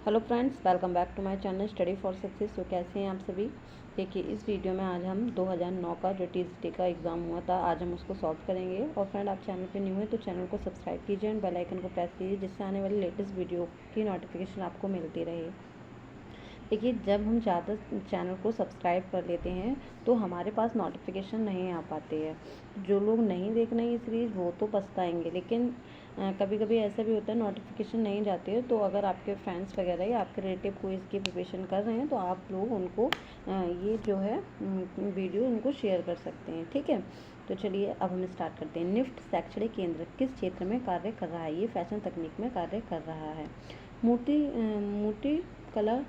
Hello friends, welcome back to my channel study for success. तो कैसे हैं आप सभी। देखिए, इस वीडियो में आज हम 2009 का जो टीजीटी का एग्ज़ाम हुआ था, आज हम उसको सॉल्व करेंगे। और फ्रेंड, आप चैनल पे न्यू हैं तो चैनल को सब्सक्राइब कीजिए एंड बेल आइकन को प्रेस कीजिए, जिससे आने वाली लेटेस्ट वीडियो की नोटिफिकेशन आपको मिलती रहे। देखिए, जब हम ज़्यादा चैनल को सब्सक्राइब कर लेते हैं तो हमारे पास नोटिफिकेशन नहीं आ पाती है। जो लोग नहीं देख रहे हैं ये सीरीज़ वो तो पछताएंगे, लेकिन कभी कभी ऐसा भी होता है नोटिफिकेशन नहीं जाती है। तो अगर आपके फ्रेंड्स वगैरह या आपके रिलेटिव कोई इसकी प्रिपरेशन कर रहे हैं तो आप लोग उनको ये जो है वीडियो उनको शेयर कर सकते हैं। ठीक है, तो चलिए अब हम स्टार्ट करते हैं। निफ्ट शैक्षणिक केंद्र किस क्षेत्र में कार्य कर रहा है। ये फैशन तकनीक में कार्य कर रहा है। मूर्ति कला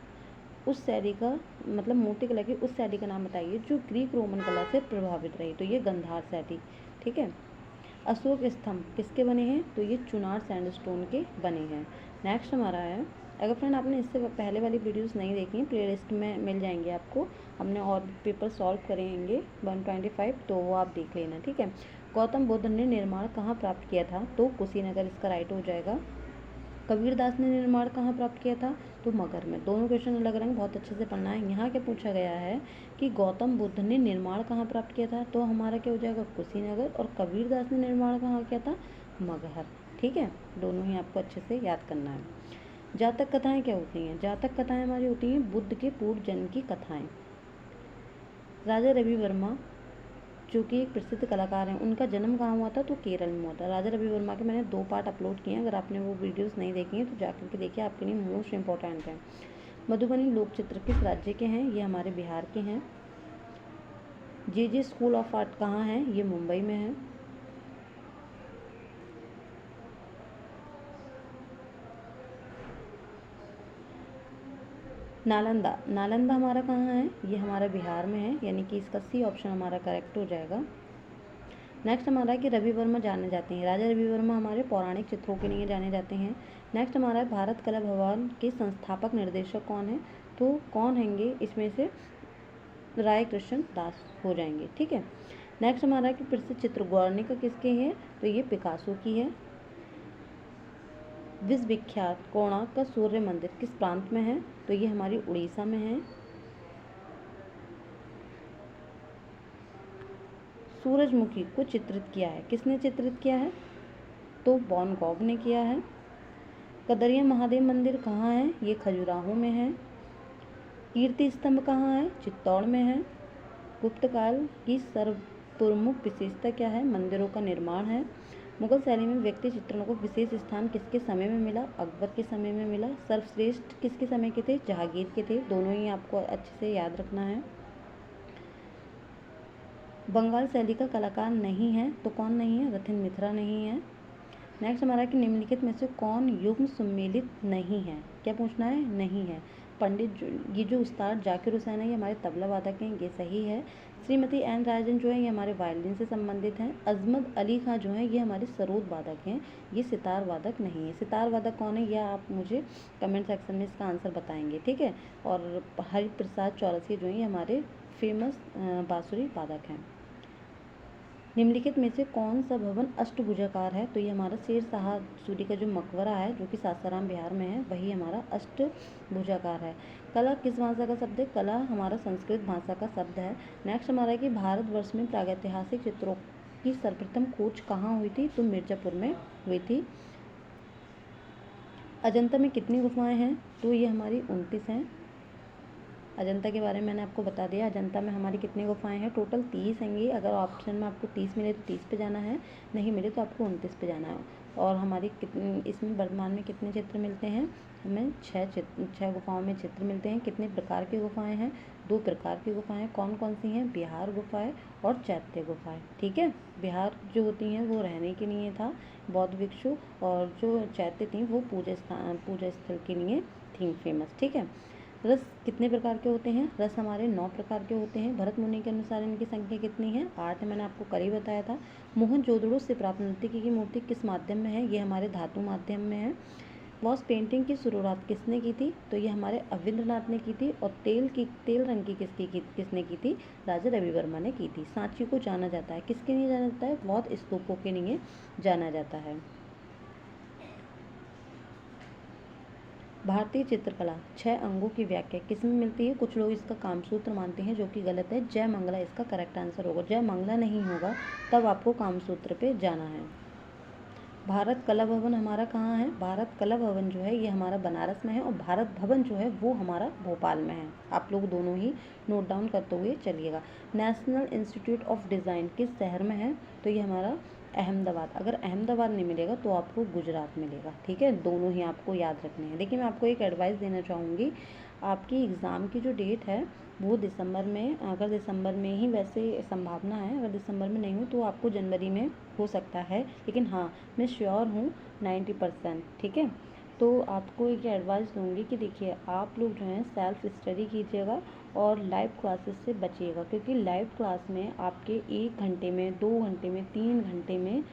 उस शैली का मतलब मूर्ति कला की उस शैली का नाम बताइए जो ग्रीक रोमन कला से प्रभावित रही। तो ये गंधार शैली। ठीक है। अशोक स्तंभ किसके बने हैं। तो ये चुनार सैंडस्टोन के बने हैं। नेक्स्ट हमारा है, अगर फ्रेंड आपने इससे पहले वाली वीडियोस नहीं देखी, प्लेलिस्ट में मिल जाएंगे आपको। हमने और भी पेपर सॉल्व करेंगे 125, तो वो आप देख लेना। ठीक है। गौतम बुद्ध ने निर्माण कहाँ प्राप्त किया था। तो कुशीनगर इसका राइट हो जाएगा। कबीरदास ने निर्माण कहाँ प्राप्त किया था। तो मगध में। दोनों क्वेश्चन अलग अलग, बहुत अच्छे से पढ़ना है। यहाँ क्या पूछा गया है कि गौतम बुद्ध ने निर्माण कहाँ प्राप्त किया था, तो हमारा क्या हो जाएगा कुशीनगर। और कबीरदास ने निर्माण कहाँ किया था, मगहर। ठीक है, दोनों ही आपको अच्छे से याद करना है। जातक कथाएं क्या होती हैं। जातक कथाएं हमारी होती हैं बुद्ध के पूर्व जन्म की कथाएं। राजा रवि वर्मा जो कि एक प्रसिद्ध कलाकार हैं, उनका जन्म कहाँ हुआ था। तो केरल में हुआ था। राजा रवि वर्मा के मैंने 2 पार्ट अपलोड किए हैं, अगर आपने वो वीडियोस नहीं देखी हैं तो जाकर के देखिए, आपके लिए मोस्ट इंपॉर्टेंट है। मधुबनी लोक चित्र किस राज्य के हैं। ये हमारे बिहार के हैं। जे स्कूल ऑफ आर्ट कहाँ है। ये मुंबई में है। नालंदा नालंदा हमारा कहाँ है। ये हमारा बिहार में है, यानी कि इसका सी ऑप्शन हमारा करेक्ट हो जाएगा। नेक्स्ट हमारा है कि रवि वर्मा जाने जाते हैं। राजा रवि वर्मा हमारे पौराणिक चित्रों के लिए जाने जाते हैं। नेक्स्ट हमारा है भारत कला भवन के संस्थापक निर्देशक कौन है। तो कौन हैंगे इसमें से, राय कृष्ण दास हो जाएंगे। ठीक है। नेक्स्ट हमारा है कि प्रसिद्ध चित्र गुर्निका किसके हैं। तो ये पिकासो की है। विश्व विख्यात कोणार्क का सूर्य मंदिर किस प्रांत में है। तो ये हमारी उड़ीसा में है। सूरजमुखी को चित्रित किया है, किसने चित्रित किया है। तो वैन गॉग ने किया है। कदरिया महादेव मंदिर कहाँ है। ये खजुराहो में है। कीर्ति स्तंभ कहाँ है। चित्तौड़ में है। गुप्त काल की सर्वप्रमुख विशेषता क्या है। मंदिरों का निर्माण है। मुगल शैली में व्यक्ति चित्रणों को विशेष स्थान किसके समय में मिला। अकबर के समय में मिला। सर्वश्रेष्ठ किसके समय के थे। जहांगीर के थे। दोनों ही आपको अच्छे से याद रखना है। बंगाल शैली का कलाकार नहीं है। तो कौन नहीं है। रथिन मिश्रा नहीं है। नेक्स्ट हमारा कि निम्नलिखित में से कौन युग्म सम्मिलित नहीं है। क्या पूछना है, नहीं है। पंडित ये जो उस्ताद जाकिर हुसैन है, ये हमारे तबला वादक हैं, ये सही है। श्रीमती एन राजन जो है ये हमारे वायलिन से संबंधित हैं। अजमत अली खां जो है ये हमारे सरोद वादक हैं, ये सितार वादक नहीं है। सितार वादक कौन है, यह आप मुझे कमेंट सेक्शन में इसका आंसर बताएंगे। ठीक है। और हरिप्रसाद चौरसिया जो है ये हमारे फेमस बांसुरी वादक हैं। निम्नलिखित में से कौन सा भवन अष्टभुजाकार है। तो ये हमारा शेर शाह सूरी का जो मकबरा है, जो कि सासाराम बिहार में है, वही हमारा अष्टभुजाकार है। कला किस भाषा का शब्द है। कला हमारा संस्कृत भाषा का शब्द है। नेक्स्ट हमारा है कि भारतवर्ष में प्रागैतिहासिक चित्रों की सर्वप्रथम खोज कहाँ हुई थी। तो मिर्जापुर में हुई थी। अजंता में कितनी गुफाएं हैं। तो ये हमारी 29 हैं। अजंता के बारे में मैंने आपको बता दिया। अजंता में हमारी कितनी गुफाएं हैं, टोटल 30 होंगी। अगर ऑप्शन में आपको 30 मिले तो 30 पे जाना है, नहीं मिले तो आपको 29 पे जाना है। और हमारी इसमें वर्तमान में कितने चित्र मिलते हैं, हमें 6 गुफाओं में चित्र मिलते हैं। कितने प्रकार की गुफाएं हैं, 2 प्रकार की गुफाएं। कौन कौन सी हैं, बिहार गुफाएं और चैत्य गुफाएं। ठीक है। बिहार जो होती हैं वो रहने के लिए था बौद्ध भिक्षु, और जो चैत्य थी वो पूजा स्थल के लिए थी फेमस। ठीक है। रस कितने प्रकार के होते हैं। रस हमारे 9 प्रकार के होते हैं। भरत मुनि के अनुसार इनकी संख्या कितनी है, 8। मैंने आपको कल ही बताया था। मोहनजोदड़ो से प्राप्त नर्तकी की मूर्ति किस माध्यम में है। ये हमारे धातु माध्यम में है। वॉश पेंटिंग की शुरुआत किसने की थी। तो ये हमारे अविंद्रनाथ ने की थी। और तेल रंग की किसने की थी, राजा रवि वर्मा ने की थी। सांची को जाना जाता है, किसके लिए जाना जाता है, बौद्ध स्तूपों के लिए जाना जाता है। भारतीय चित्रकला 6 अंगों की व्याख्या किसमें मिलती है? कुछ लोग इसका कामसूत्र मानते हैं, जो कि गलत है। जय मंगला इसका करेक्ट आंसर होगा। जय मंगला नहीं होगा, तब आपको कामसूत्र पे जाना है। भारत कला भवन हमारा कहाँ है? भारत कला भवन जो है ये हमारा बनारस में है, और भारत भवन जो है वो हमारा भोपाल में है। आप लोग दोनों ही नोट डाउन करते हुए चलिएगा। नेशनल इंस्टीट्यूट ऑफ डिज़ाइन किस शहर में है? तो ये हमारा अहमदाबाद। अगर अहमदाबाद नहीं मिलेगा तो आपको गुजरात मिलेगा, ठीक है। दोनों ही आपको याद रखने हैं। देखिए, मैं आपको एक एडवाइस देना चाहूँगी। आपकी एग्ज़ाम की जो डेट है वो दिसंबर में, अगर दिसंबर में ही वैसे संभावना है, अगर दिसंबर में नहीं हो तो आपको जनवरी में हो सकता है, लेकिन हाँ मैं श्योर हूँ 90%, ठीक है। तो आपको एक एडवाइस दूँगी कि देखिए, आप लोग जो हैं सेल्फ स्टडी कीजिएगा और लाइव क्लासेस से बचिएगा, क्योंकि लाइव क्लास में आपके 1 घंटे में, 2 घंटे में, 3 घंटे में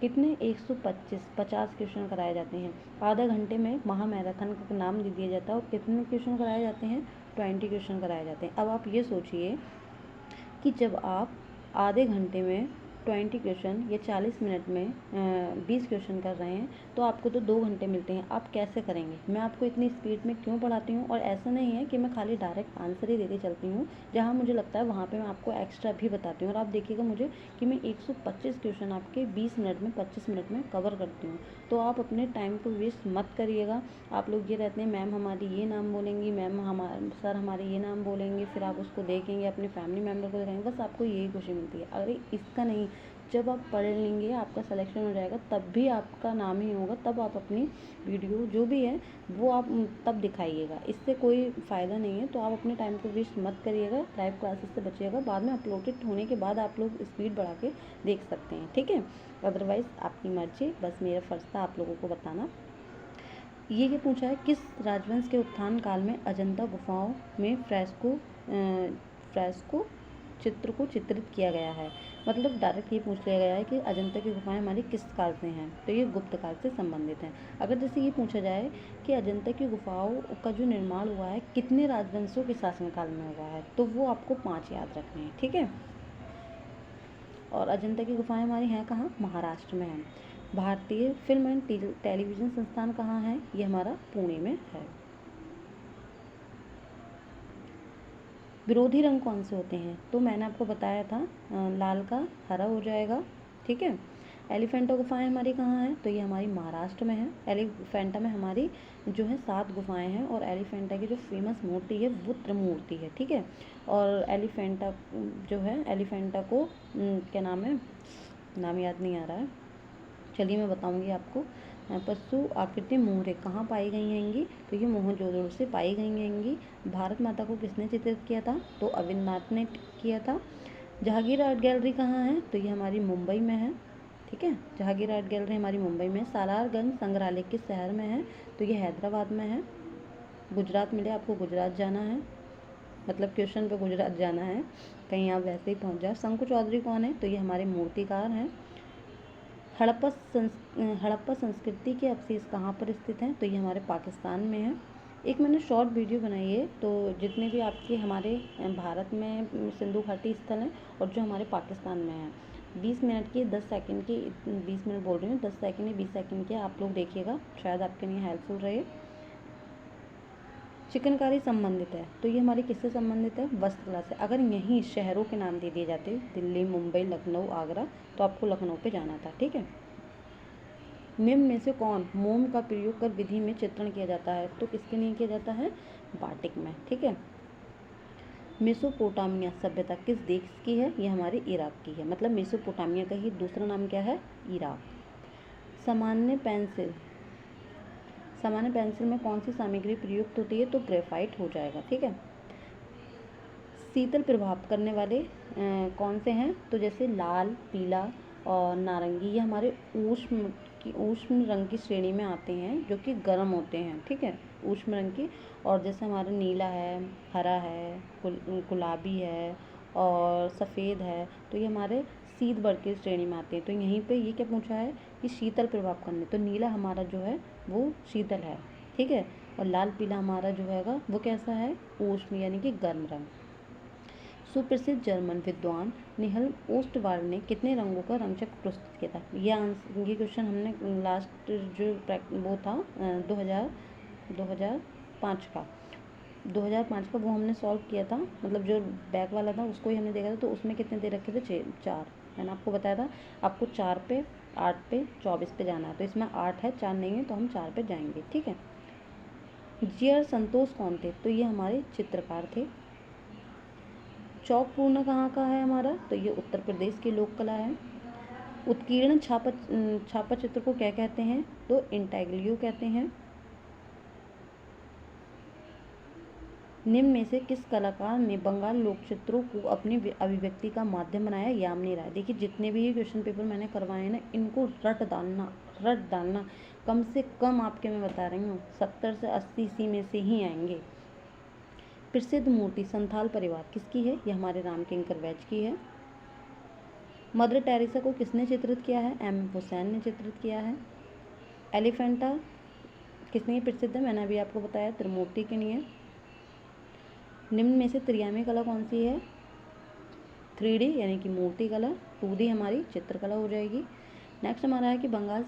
कितने 150 क्वेश्चन कराए जाते हैं। आधा घंटे में महामैराथन का नाम दे दिया जाता है, और कितने क्वेश्चन कराए जाते हैं? 20 क्वेश्चन कराए जाते हैं। अब आप ये सोचिए कि जब आप आधे घंटे में 20 क्वेश्चन या 40 मिनट में 20 क्वेश्चन कर रहे हैं, तो आपको तो 2 घंटे मिलते हैं, आप कैसे करेंगे? मैं आपको इतनी स्पीड में क्यों पढ़ाती हूँ, और ऐसा नहीं है कि मैं खाली डायरेक्ट आंसर ही देती चलती हूँ। जहाँ मुझे लगता है वहाँ पे मैं आपको एक्स्ट्रा भी बताती हूँ, और आप देखिएगा मुझे कि मैं 125 क्वेश्चन आपके 20 मिनट में, 25 मिनट में कवर करती हूँ। तो आप अपने टाइम को वेस्ट मत करिएगा। आप लोग ये रहते हैं मैम हमारी ये नाम बोलेंगी, सर हमारे ये नाम बोलेंगे, फिर आप उसको देखेंगे, अपने फैमिली मेम्बर को दिखाएंगे, बस आपको यही खुशी मिलती है। अरे इसका नहीं, जब आप पढ़ लेंगे, आपका सिलेक्शन हो जाएगा, तब भी आपका नाम ही होगा, तब आप अपनी वीडियो जो भी है वो आप तब दिखाइएगा। इससे कोई फ़ायदा नहीं है। तो आप अपने टाइम को वेस्ट मत करिएगा, लाइव क्लासेस से बचिएगा। बाद में अपलोडेड होने के बाद आप लोग स्पीड बढ़ा के देख सकते हैं, ठीक है। अदरवाइज़ आपकी मर्जी, बस मेरा फ़र्ज़ था आप लोगों को बताना। ये पूछा है, किस राजवंश के उत्थान काल में अजंता गुफाओं में फ्रेस्को चित्र को चित्रित किया गया है? मतलब डायरेक्ट ये पूछ लिया गया है कि अजंता की गुफाएं हमारी किस काल से हैं, तो ये गुप्त काल से संबंधित हैं। अगर जैसे ये पूछा जाए कि अजंता की गुफाओं का जो निर्माण हुआ है कितने राजवंशों के शासनकाल में हुआ है, तो वो आपको 5 याद रखने हैं, ठीक है। और अजंता की गुफाएं हमारी हैं कहाँ? महाराष्ट्र में हैं। भारतीय फिल्म एंड टेलीविज़न संस्थान कहाँ है? ये हमारा पुणे में है। विरोधी रंग कौन से होते हैं? तो मैंने आपको बताया था, लाल का हरा हो जाएगा, ठीक है। एलिफेंटा गुफाएं हमारी कहाँ हैं? तो ये हमारी महाराष्ट्र में है। एलिफेंटा में हमारी जो है 7 गुफाएं हैं, और एलिफेंटा की जो फेमस मूर्ति है वो त्रिमूर्ति है, ठीक है। और एलिफेंटा जो है, एलिफेंटा को क्या नाम है, नाम याद नहीं आ रहा है, चलिए मैं बताऊंगी आपको। पशु आकृति मोहरें कहाँ पाई गई हैंगी? तो ये मोहनजोदड़ो से पाई गई हैंगी। भारत माता को किसने चित्रित किया था? तो अविंदनाथ ने किया था। जहांगीर आर्ट गैलरी कहाँ है? तो ये हमारी मुंबई में है, ठीक है। जहांगीर आर्ट गैलरी हमारी मुंबई में। सालारगंज संग्रहालय किस शहर में है? तो ये हैदराबाद में है। गुजरात मिले आपको, गुजरात जाना है, मतलब क्वेश्चन पे गुजरात जाना है, कहीं आप वैसे ही पहुँच जाए। शंकु चौधरी कौन है? तो ये हमारे मूर्तिकार हैं। हड़प्पा संस्कृति के अवशेष कहाँ पर स्थित हैं? तो ये हमारे पाकिस्तान में है। एक मैंने शॉर्ट वीडियो बनाई है, तो जितने भी आपके हमारे भारत में सिंधु घाटी स्थल हैं और जो हमारे पाकिस्तान में हैं, 20 मिनट की, 10 सेकंड की, 20 मिनट बोल रही हूँ, 10 सेकंड या 20 सेकंड की, आप लोग देखिएगा, शायद आपके लिए हेल्पफुल रहे। चिकनकारी संबंधित है, तो ये हमारी किससे संबंधित है? वस्त्रकला से। अगर यहीं शहरों के नाम दे दिए जाते, दिल्ली, मुंबई, लखनऊ, आगरा, तो आपको लखनऊ पे जाना था, ठीक है। निम्न में से कौन मोम का प्रयोग कर विधि में चित्रण किया जाता है? तो किसके लिए किया जाता है? बाटिक में, ठीक है। मेसोपोटामिया सभ्यता किस देश की है? ये हमारे इराक की है। मतलब मेसोपोटामिया का ही दूसरा नाम क्या है? इराक। सामान्य पेंसिल में कौन सी सामग्री प्रयुक्त होती है? तो ग्रेफाइट हो जाएगा, ठीक है। शीतल प्रभाव करने वाले कौन से हैं? तो जैसे लाल, पीला और नारंगी, ये हमारे ऊष्म रंग की श्रेणी में आते हैं, जो कि गर्म होते हैं, ठीक है, ऊष्म रंग की। और जैसे हमारा नीला है, हरा है, गुलाबी है और सफ़ेद है, तो ये हमारे शीत वर्ग की श्रेणी में आते हैं। तो यहीं पे ये क्या पूछा है कि शीतल प्रभाव करने, तो नीला हमारा जो है वो शीतल है, ठीक है। और लाल पीला हमारा जो हैगा वो कैसा है? ऊष्म यानी कि गर्म रंग। सुप्रसिद्ध जर्मन विद्वान निहल ओस्टवाल्ड ने कितने रंगों का रंगचक्र प्रस्तुत किया था? ये क्वेश्चन हमने लास्ट जो वो था 2005 का 2005 का वो हमने सॉल्व किया था, मतलब जो बैक वाला था उसको ही हमने देखा था। तो उसमें कितने दे रखे थे, 4। मैंने आपको बताया था आपको 4 पे, 8 पे, 24 पे जाना है। तो इसमें 8 है, 4 नहीं है, तो हम 4 पे जाएंगे। ठीक है। जी.आर. संतोष कौन थे, तो ये हमारे चित्रकार थे। चौक पूर्ण कहाँ का है हमारा, तो ये उत्तर प्रदेश की लोक कला है। उत्कीर्ण छापा चित्र को क्या कहते हैं, तो इंटाग्लियो कहते हैं। निम्न में से किस कलाकार ने बंगाल लोक चित्रों को अपनी अभिव्यक्ति का माध्यम बनाया, यामिनी राय। देखिए जितने भी ये क्वेश्चन पेपर मैंने करवाए हैं ना, इनको रट डालना। कम से कम आपके मैं बता रही हूँ 70 से 80 इसी में से ही आएंगे। प्रसिद्ध मूर्ति संथाल परिवार किसकी है, ये हमारे राम किंकर वैज की है। मदर टेरेसा को किसने चित्रित किया है, एम हुसैन ने चित्रित किया है। एलिफेंटा किसने प्रसिद्ध है, मैंने अभी आपको बताया, त्रिमूर्ति के लिए। निम्न में से त्रियामी कला कौन सी है, 3D यानी कि मूर्ति कला, 2D हमारी चित्रकला हो जाएगी। नेक्स्ट हमारा है कि बंगाल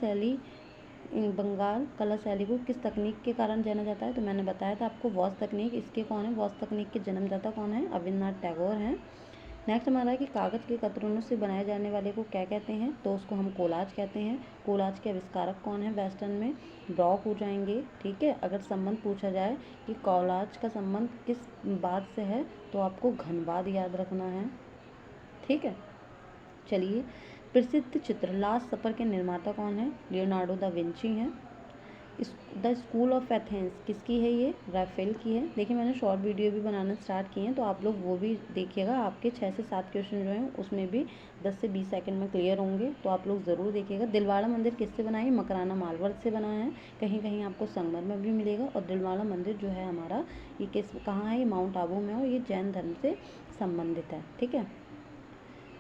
कला शैली को किस तकनीक के कारण जाना जाता है, तो मैंने बताया था आपको वॉश तकनीक। इसके कौन है, वॉश तकनीक के जन्मदाता कौन है, रविन्द्रनाथ टैगोर हैं। नेक्स्ट हमारा है कि कागज़ के कतरनों से बनाए जाने वाले को क्या कहते हैं, तो उसको हम कोलाज कहते हैं। कोलाज के आविष्कारक कौन है, वेस्टर्न में ब्रॉक हो जाएंगे। ठीक है। अगर संबंध पूछा जाए कि कोलाज का संबंध किस बात से है, तो आपको घनवाद याद रखना है। ठीक है। चलिए, प्रसिद्ध चित्र लास्ट सपर के निर्माता कौन है, लियोनार्डो दा विंची हैं। द स्कूल ऑफ एथेंस किसकी है, ये राफेल की है। देखिए मैंने शॉर्ट वीडियो भी बनाना स्टार्ट किए हैं, तो आप लोग वो भी देखिएगा। आपके 6 से 7 क्वेश्चन जो हैं उसमें भी 10 से 20 सेकंड में क्लियर होंगे, तो आप लोग ज़रूर देखिएगा। दिलवाड़ा मंदिर किससे बना है, मकराना मारवाड़ से बना है। कहीं कहीं आपको संगमरमर भी मिलेगा। और दिलवाड़ा मंदिर जो है हमारा, ये कहाँ है, ये माउंट आबू में, और ये जैन धर्म से संबंधित है। ठीक है।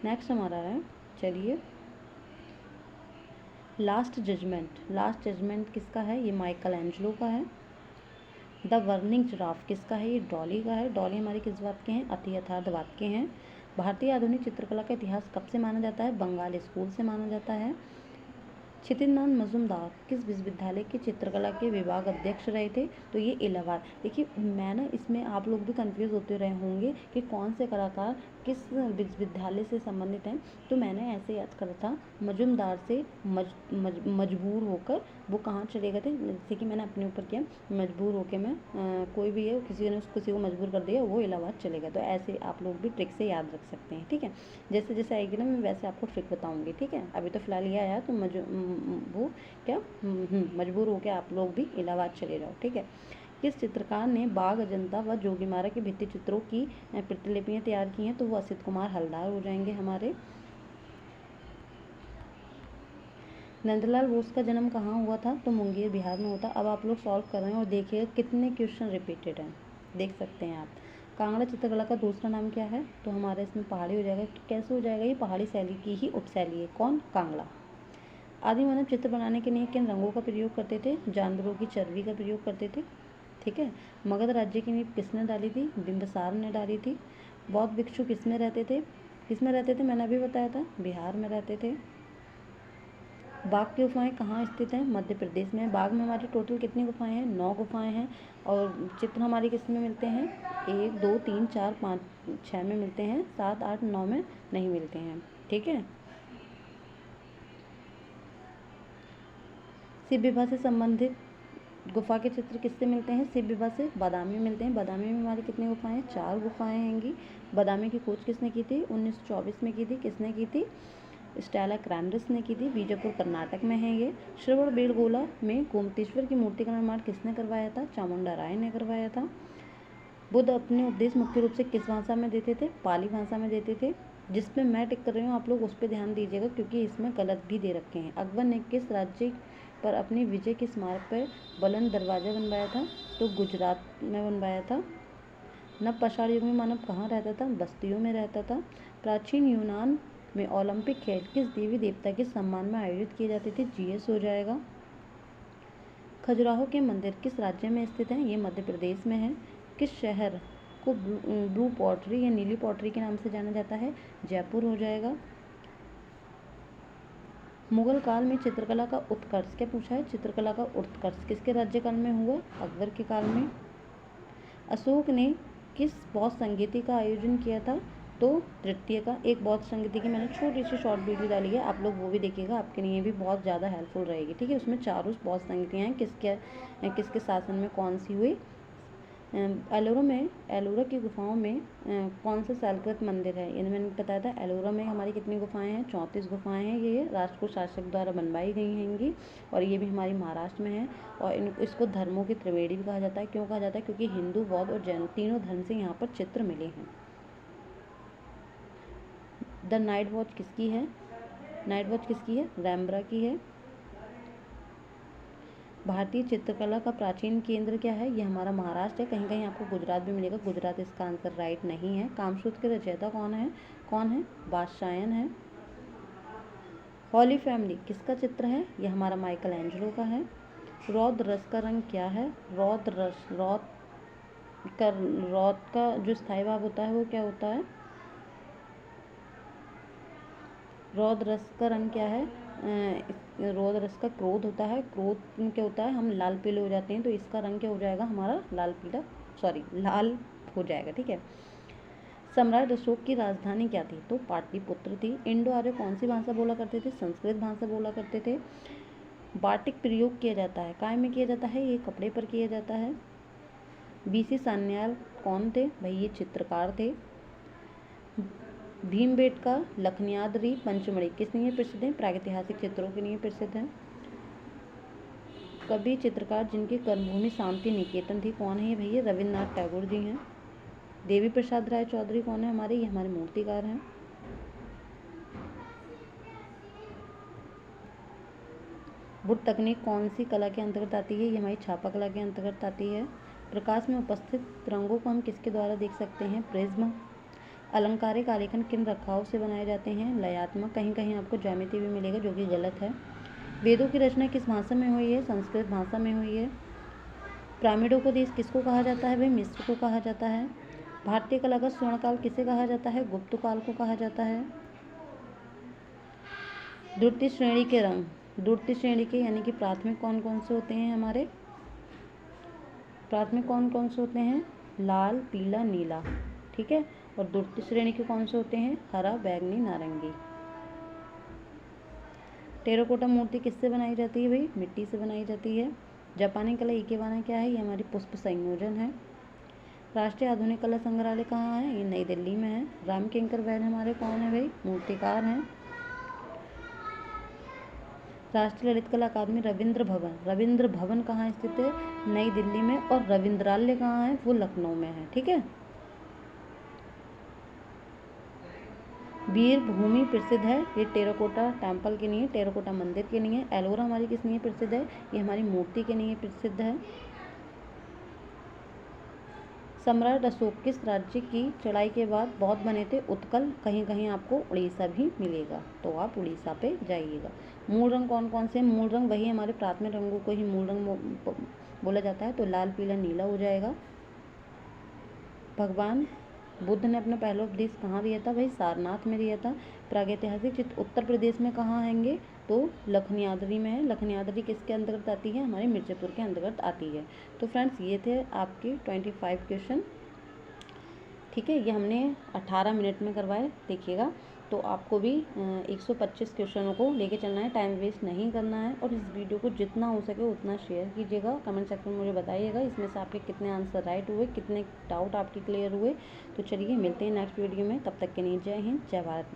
नेक्स्ट हमारा है, चलिए, लास्ट जजमेंट किसका है, ये माइकल एंजलो का है। द बर्निंग जिराफ किसका है, ये डॉली का है। डॉली हमारी किस बात के हैं, अति यथार्थवाद के हैं। भारतीय आधुनिक चित्रकला का इतिहास कब से माना जाता है, बंगाल स्कूल से माना जाता है। क्षितिज मजूमदार किस विश्वविद्यालय के चित्रकला के विभाग अध्यक्ष रहे थे, तो ये इलाहाबाद। देखिए मैं ना, इसमें आप लोग भी कंफ्यूज होते रहे होंगे कि कौन से कलाकार किस विश्वविद्यालय से संबंधित हैं। तो मैंने ऐसे याद करा था, मजूमदार से मजबूर होकर वो कहाँ चले गए थे, जैसे कि मैंने अपने ऊपर किया, मजबूर होकर मैं कोई भी है, किसी को मजबूर कर दिया, वो इलाहाबाद चले गए। तो ऐसे आप लोग भी ट्रिक से याद रख सकते हैं। ठीक है। जैसे जैसे आएगी ना, मैं वैसे आपको ट्रिक बताऊंगी। ठीक है। अभी तो फिलहाल ये आया, तो वो क्या मजबूर हो के आप लोग भी इलाहाबाद चले जाओ। ठीक है। किस चित्रकार ने बाघ, अजंता व जोगीमारा के भित्ति चित्रों की प्रतिलिपियां तैयार की हैं, तो वो असित कुमार हलदार हो जाएंगे हमारे। नंदलाल बोस का जन्म कहाँ हुआ था, तो मुंगेर बिहार में होता। अब आप लोग सॉल्व कर रहे हैं और देखिएगा कितने क्वेश्चन रिपीटेड हैं, देख सकते हैं आप। कांगड़ा चित्रकला का दूसरा नाम क्या है, तो हमारे इसमें पहाड़ी हो जाएगा। तो कैसे हो जाएगा, ये पहाड़ी शैली की ही उपशैली है। कौन, कांगड़ा। आदि मानव चित्र बनाने के लिए किन रंगों का प्रयोग करते थे, जानवरों की चर्बी का प्रयोग करते थे। ठीक है। मगध राज्य की नींव किसने डाली थी, बिंबिसार ने डाली थी। बौद्ध भिक्षु किसमें रहते थे, मैंने अभी बताया था, बिहार में रहते थे। बाघ की गुफाएं कहाँ स्थित हैं, मध्य प्रदेश में। बाघ में हमारी टोटल कितनी गुफाएं हैं, 9 गुफाएं हैं। और चित्र हमारी किस में मिलते हैं, 1 2 3 4 5 6 में मिलते हैं, 7 8 9 में नहीं मिलते हैं। ठीक है। शिव विवाह से संबंधित गुफा के चित्र किससे मिलते हैं, शिव विवाह से बादामी में मिलते हैं। बादामी में हमारी कितनी गुफाएं हैं, 4 गुफाएं हैंगी। बादामी की खोज किसने की थी, 1924 में की थी। किसने की थी, स्टेला क्रामरिस ने की थी। बीजापुर कर्नाटक में है ये। श्रवण बेलगोला में गोमतेश्वर की मूर्ति का निर्माण किसने करवाया था, चामुंडा राय ने करवाया था। बुद्ध अपने उपदेश मुख्य रूप से किस भाषा में देते थे, पाली भाषा में देते थे। जिसमें मैं टिक कर रही हूँ आप लोग उस पर ध्यान दीजिएगा, क्योंकि इसमें गलत भी दे रखे हैं। अकबर ने किस राज्य पर अपनी विजय के स्मारक पर बुलंद दरवाजा बनवाया था, तो गुजरात में बनवाया था। नवपाषाण युग में मानव कहाँ रहता था, बस्तियों में रहता था। प्राचीन यूनान में ओलंपिक खेल किस देवी देवता के सम्मान में आयोजित किए जाते थे, जीएस हो जाएगा। खजुराहो के मंदिर किस राज्य में स्थित हैं, ये मध्य प्रदेश में है। किस शहर को ब्लू पॉटरी या नीली पॉटरी के नाम से जाना जाता है, जयपुर हो जाएगा। मुगल काल में चित्रकला का उत्कर्ष, क्या पूछा है, चित्रकला का उत्कर्ष किसके राज्यकाल में हुआ, अकबर के काल में। अशोक ने किस बौद्ध संगीति का आयोजन किया था, तो तृतीय का। एक बौद्ध संगीति की मैंने छोटी सी शॉर्ट वीडियो डाली है, आप लोग वो भी देखिएगा, आपके लिए भी बहुत ज़्यादा हेल्पफुल रहेगी, ठीक है। उसमें चारों बौद्ध संगीतियाँ हैं, किसके शासन में कौन सी हुई। एलोरा की गुफाओं में कौन सा शैलकृत मंदिर है, यानी मैंने बताया था एलोरा में हमारी कितनी गुफाएं हैं, 34 गुफाएं हैं। ये राष्ट्रकूट शासक द्वारा बनवाई गई हैंगी और ये भी हमारी महाराष्ट्र में है। और इसको धर्मों की त्रिवेणी भी कहा जाता है। क्यों कहा जाता है, क्योंकि हिंदू, बौद्ध और जैन तीनों धर्म से यहाँ पर चित्र मिले हैं। द नाइट वॉच किसकी है, नाइट वॉच किसकी है, रैम्ब्रा की है। भारतीय चित्रकला का प्राचीन केंद्र क्या है, ये हमारा महाराष्ट्र है। कहीं कहीं आपको गुजरात भी मिलेगा, गुजरात इसका आंसर राइट नहीं है। कामसूत्र के रचयिता कौन है, बादशायन है। हॉली फैमिली किसका चित्र है, ये हमारा माइकल एंजेलो का है। रौद्र रस का रंग क्या है, रौद्र का जो स्थायी भाव होता है वो क्या होता है, रौद्र रस का रंग क्या है, रौद्र रस का क्रोध होता है। क्रोध क्या होता है, हम लाल पीले हो जाते हैं, तो इसका रंग क्या हो जाएगा हमारा, लाल हो जाएगा, ठीक है। सम्राट अशोक की राजधानी क्या थी, तो पाटलिपुत्र थी। इंडो आर्य कौन सी भाषा बोला करते थे, संस्कृत भाषा बोला करते थे। बाटिक प्रयोग किया जाता है, काय में किया जाता है, ये कपड़े पर किया जाता है। बीसी सान्याल कौन थे, भाई ये चित्रकार थे। भीमबेटका, लखनियाद्री, पंचमढ़ी किस लिए प्रसिद्ध है, प्रागैतिहासिक चित्रों के लिए प्रसिद्ध है। कवि चित्रकार जिनकी कर्मभूमि शांति निकेतन थी, कौन है ये भैया, रविन्द्रनाथ टैगोर जी हैं। देवी प्रसाद राय चौधरी कौन है हमारे, ये हमारे मूर्तिकार हैं। बुट तकनीक कौन सी कला के अंतर्गत आती है, ये हमारी छापा कला के अंतर्गत आती है। प्रकाश में उपस्थित रंगों को हम किसके द्वारा देख सकते हैं, प्रिज्म। अलंकारिक आलेखन किन रखाव से बनाए जाते हैं, लयात्मक। कहीं कहीं आपको ज्यामिति भी मिलेगा जो कि गलत है। वेदों की रचना किस भाषा में हुई है, संस्कृत भाषा में हुई है। पिरामिडों को देश किसको कहा जाता है, भाई मिस्र को कहा जाता है। भारतीय कला का स्वर्णकाल किसे कहा जाता है, गुप्त काल को कहा जाता है। द्वितीय श्रेणी के रंग, द्वितीय श्रेणी के यानी कि प्राथमिक कौन कौन से होते हैं हमारे, प्राथमिक कौन कौन से होते हैं, लाल, पीला, नीला, ठीक है। और द्वितीय श्रेणी के कौन से होते हैं, हरा, बैंगनी, नारंगी। टेराकोटा मूर्ति किससे बनाई जाती है, भाई मिट्टी से बनाई जाती है। जापानी कला इकेबाना क्या है, ये हमारी पुष्प संयोजन है। राष्ट्रीय आधुनिक कला संग्रहालय कहाँ है, ये नई दिल्ली में है। राम किंकर वैद हमारे कौन है, भाई मूर्तिकार हैं। राष्ट्रीय ललित कला अकादमी रविंद्र भवन कहाँ स्थित है, नई दिल्ली में। और रविंद्रालय कहाँ है, वो लखनऊ में है, ठीक है। वीर भूमि प्रसिद्ध है, ये टेराकोटा टेम्पल के लिए, टेराकोटा मंदिर के लिए। एलोरा हमारी किस लिए प्रसिद्ध है, ये हमारी मूर्ति के लिए प्रसिद्ध है। सम्राट अशोक किस राज्य की चढ़ाई के बाद बौद्ध बने थे, उत्कल। कहीं कहीं आपको उड़ीसा भी मिलेगा, तो आप उड़ीसा पे जाइएगा। मूल रंग कौन कौन से, मूल रंग वही हमारे प्राथमिक रंगों को ही मूल रंग बोला जाता है, तो लाल, पीला, नीला हो जाएगा। भगवान बुद्ध ने अपना पहला उपदेश कहाँ दिया था, भाई सारनाथ में दिया था। प्रागैतिहासिक चित्र उत्तर प्रदेश में कहाँ आएंगे, तो लखनियाद्री में है। लखनियाद्री किसके अंतर्गत आती है, हमारे मिर्जापुर के अंतर्गत आती है। तो फ्रेंड्स ये थे आपके 25 क्वेश्चन, ठीक है। ये हमने 18 मिनट में करवाए, देखिएगा। तो आपको भी 125 क्वेश्चनों को लेके चलना है, टाइम वेस्ट नहीं करना है। और इस वीडियो को जितना हो सके उतना शेयर कीजिएगा। कमेंट सेक्शन में मुझे बताइएगा इसमें से आपके कितने आंसर राइट हुए, कितने डाउट आपके क्लियर हुए। तो चलिए मिलते हैं नेक्स्ट वीडियो में, तब तक के लिए जय हिंद, जय भारत।